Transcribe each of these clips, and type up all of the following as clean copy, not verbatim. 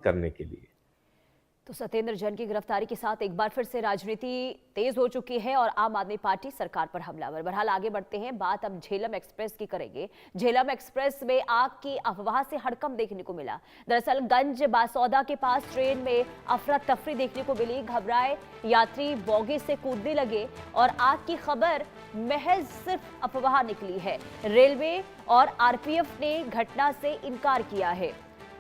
करने के लिए। तो सत्येंद्र जैन की गिरफ्तारी के साथ एक बार फिर से राजनीति तेज हो चुकी है और आम आदमी पार्टी सरकार पर हमलावर। बहरहाल आगे बढ़ते हैं, बात अब झेलम एक्सप्रेस की करेंगे। झेलम एक्सप्रेस में आग की अफवाह से हड़कंप देखने को मिला। दरअसल गंज बासौदा के पास ट्रेन में अफरा तफरी देखने को मिली। घबराए यात्री बोगी से कूदने लगे और आग की खबर महज सिर्फ अफवाह निकली है। रेलवे और आरपीएफ ने घटना से इनकार किया है।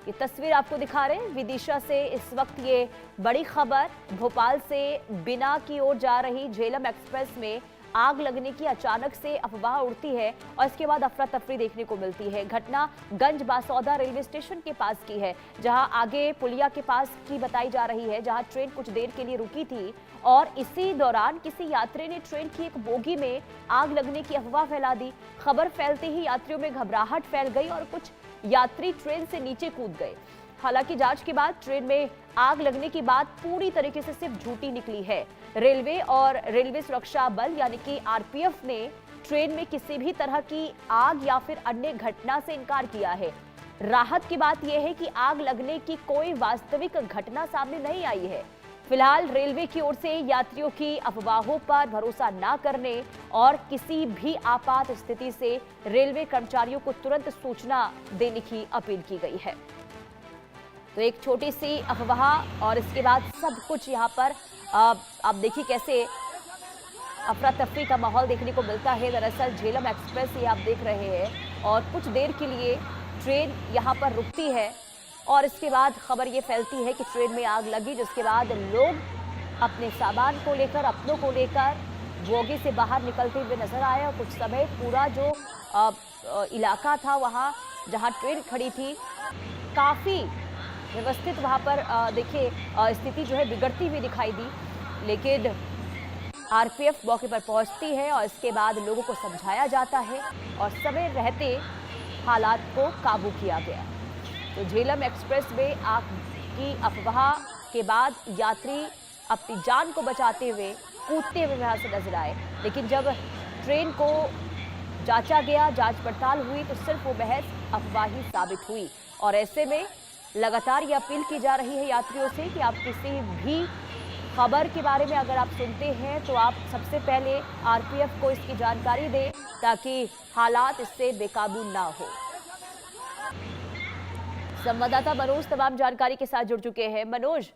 ये तस्वीर आपको दिखा रहे हैं विदिशा से। इस वक्त ये बड़ी खबर, भोपाल से बिना की ओर जा रही झेलम एक्सप्रेस में आग लगने की अचानक से अफवाह उड़ती है और इसके बाद अफरा तफरी देखने को मिलती है। घटना गंज बासौदा रेलवे स्टेशन के पास की है, जहां आगे पुलिया के पास की बताई जा रही है, जहां ट्रेन कुछ देर के लिए रुकी थी और इसी दौरान किसी यात्री ने ट्रेन की एक बोगी में आग लगने की अफवाह फैला दी। खबर फैलते ही यात्रियों में घबराहट फैल गई और कुछ यात्री ट्रेन से नीचे कूद गए। हालांकि जांच के बाद ट्रेन में आग लगने की बात पूरी तरीके से सिर्फ झूठी निकली है। रेलवे और रेलवे सुरक्षा बल यानी कि आरपीएफ ने ट्रेन में किसी भी तरह की आग या फिर अन्य घटना से इनकार किया है। राहत की बात यह है कि आग लगने की कोई वास्तविक घटना सामने नहीं आई है। फिलहाल रेलवे की ओर से यात्रियों की अफवाहों पर भरोसा न करने और किसी भी आपात स्थिति से रेलवे कर्मचारियों को तुरंत सूचना देने की अपील की गई है। तो एक छोटी सी अफवाह और इसके बाद सब कुछ यहाँ पर आप देखिए कैसे अफरा तफरी का माहौल देखने को मिलता है। दरअसल झेलम एक्सप्रेस ये आप देख रहे हैं और कुछ देर के लिए ट्रेन यहाँ पर रुकती है और इसके बाद खबर ये फैलती है कि ट्रेन में आग लगी, जिसके बाद लोग अपने सामान को लेकर, अपनों को लेकर बोगी से बाहर निकलते हुए नजर आए और कुछ समय पूरा जो इलाका था वहाँ जहाँ ट्रेन खड़ी थी काफ़ी व्यवस्थित वहाँ पर देखिए स्थिति जो है बिगड़ती हुई दिखाई दी, लेकिन आरपीएफ मौके पर पहुँचती है और इसके बाद लोगों को समझाया जाता है और समय रहते हालात को काबू किया गया। तो झेलम एक्सप्रेस में आग की अफवाह के बाद यात्री अपनी जान को बचाते हुए कूदते हुए यहाँ से नजर आए, लेकिन जब ट्रेन को जांचा गया, जांच पड़ताल हुई तो सिर्फ वो महज अफवाह ही साबित हुई। और ऐसे में लगातार ये अपील की जा रही है यात्रियों से कि आप किसी भी खबर के बारे में अगर आप सुनते हैं तो आप सबसे पहले आरपीएफ को इसकी जानकारी दें ताकि हालात इससे बेकाबू ना हो। संवाददाता मनोज तमाम जानकारी के साथ जुड़ चुके हैं। मनोज,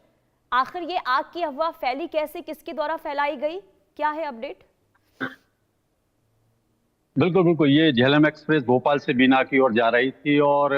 आखिर ये आग की अफवाह फैली कैसे, किसके द्वारा फैलाई गई, क्या है अपडेट? बिल्कुल बिल्कुल, ये झेलम एक्सप्रेस भोपाल से बीना की ओर जा रही थी और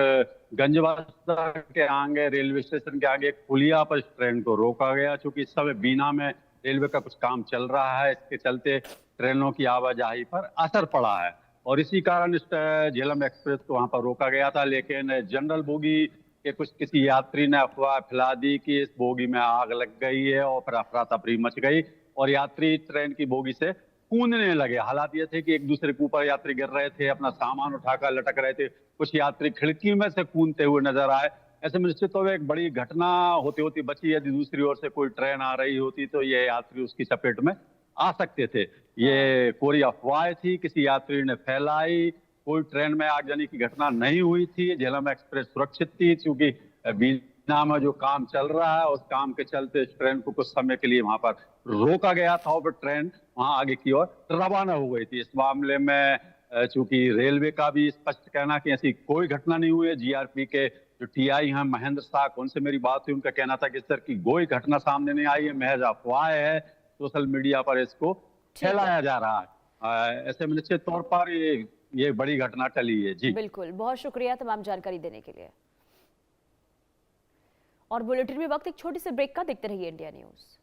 गंजबाजा के आगे रेलवे स्टेशन के आगे एक पुलिया पर इस ट्रेन को रोका गया। चूंकि इस समय बीना में रेलवे का कुछ काम चल रहा है, इसके चलते ट्रेनों की आवाजाही पर असर पड़ा है और इसी कारण इस झेलम एक्सप्रेस को वहां पर रोका गया था। लेकिन जनरल बोगी के किसी यात्री ने अफवाह फैला दी कि इस बोगी में आग लग गई है और फिर अफरा तफरी मच गई और यात्री ट्रेन की बोगी से कूदने लगे। हालात ये थे कि एक दूसरे के ऊपर यात्री गिर रहे थे, अपना सामान उठाकर लटक रहे थे, कुछ यात्री खिड़की में से कूदते हुए नजर आए। ऐसे में निश्चित तौर पर एक बड़ी घटना होती होती बची। यदि दूसरी ओर से कोई ट्रेन आ रही होती तो ये यात्री उसकी चपेट में आ सकते थे। ये कोई अफवाह थी, किसी यात्री ने फैलाई, कोई ट्रेन में आगजनी की घटना नहीं हुई थी। झेलम एक्सप्रेस सुरक्षित थी क्योंकि बीना में जो काम चल रहा है उस काम के चलते इस ट्रेन को कुछ समय के लिए वहां पर रोका गया था और फिर ट्रेन वहां आगे की ओर रवाना हो गई थी। इस मामले में चूंकि रेलवे का भी स्पष्ट कहना कि ऐसी कोई घटना नहीं हुई है। जीआरपी के जो टीआई हैं महेंद्र साख, उनसे मेरी बात हुई, उनका कहना था कि इस तरह की कोई घटना सामने नहीं आई है, महज अफवाह है, सोशल मीडिया पर इसको फैलाया जा रहा है। ऐसे में निश्चित तौर पर ये बड़ी घटना टली है। जी बिल्कुल, बहुत शुक्रिया तमाम जानकारी देने के लिए। और बुलेटिन में वक्त एक छोटी सी ब्रेक का, देखते रहिए इंडिया न्यूज।